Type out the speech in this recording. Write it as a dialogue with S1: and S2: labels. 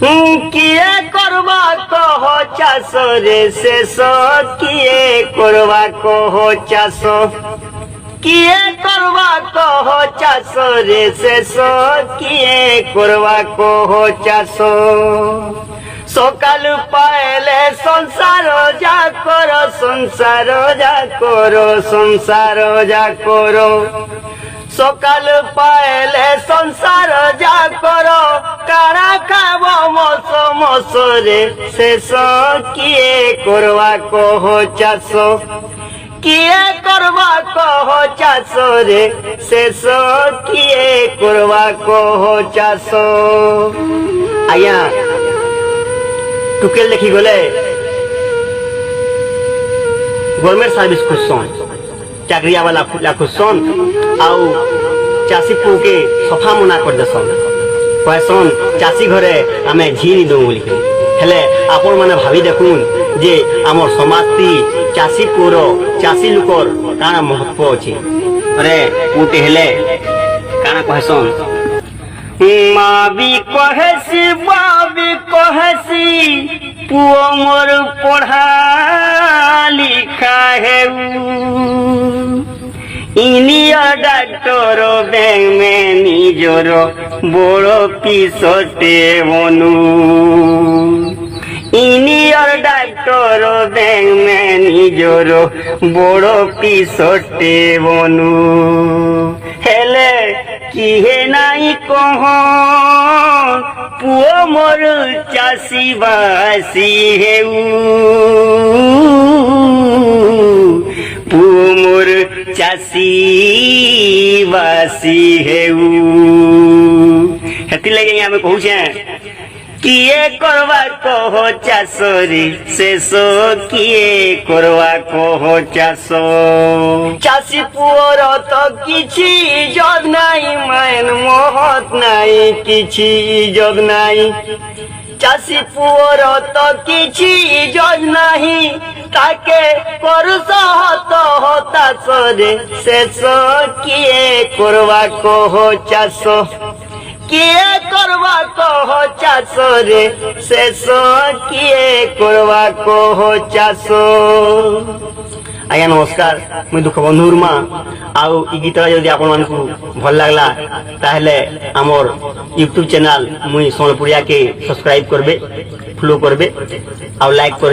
S1: কিয়ে করবা কহ চাষ রে শেষ কিয়ে করবা কহ চাষ কিয়ে করবা কহ চাষ রে শেষ কিয়ে করবা কহ চাষ সকাল পাইলে সংসার যা কর সংসার যা কর সংসার যা কর সকাল পাইলে সংসার যা কর কারা খাব মস মসরে শেষ কিয়ে করবা কহ চাষ কিয়ে করবা কহ চাষ রে শেষ কিয়ে করবা কহ চাষ আজ্ঞা টুকেল দেখি গলে গভর্নমেন্ট সার্ভিস খুঁজছন চাকরিয়া বালা খুঁজছন আউ চাষী পুকে সফা মনা করদেছন কহেছন চাষী ঘরে আমি ঝি নি দৌ বলি হেলে আপন মানে ভাবি দেখুন যে আমার সমাজটি চাষী পুর চাষী লোকর কাଣା মহত্ব ଅଛି আরে পুতে হেলে কাଣା কহেছন মা বি কহেছি বাবি কহেছি পুଅ মোর পঢ়া লিখা হেউ ইনিয়র ডাক্তর ব্যাংক মে নিজর বড় পিছতে বনু ইনিয়র ডাক্তর ব্যাংক মে নিজর বড় পিছতে বনু হেলে কিহে নাই কহ পুଅ মোর চাষী বাসী হেউ পুଅ মোর চাষী বাসী হেউ হেতি লাগি আমি কହୁছে কিয়ে করবা কহ চাষ রে শেষ কিয়ে করবা কহ চাষ চাষী পুଅর তো কিছু ইজ্জত নাই মায়ের মহৎ নাই কিছু ইজ্জত নাই চাষী পুଅর তো কিছু ইজ্জত নাই তাকে করুষ হত হতাশ রে শেষ কিয়ে করবা কহ চাষ কিয়ে করবা কহ চাষ রে শেষ কিয়ে করবা কহ চাষ আজ্ঞা নমস্কার মুই দুঃখ বন্ধুর মা আউ ই গীতটা যদি আপন মানকু ভাল লাগলা তাহলে আমার ইউটিউব চ্যানেল মুই সম্বলপুরিয়া কে সবসক্রাইব করবে ফলো করবে আউ লাইক করবে।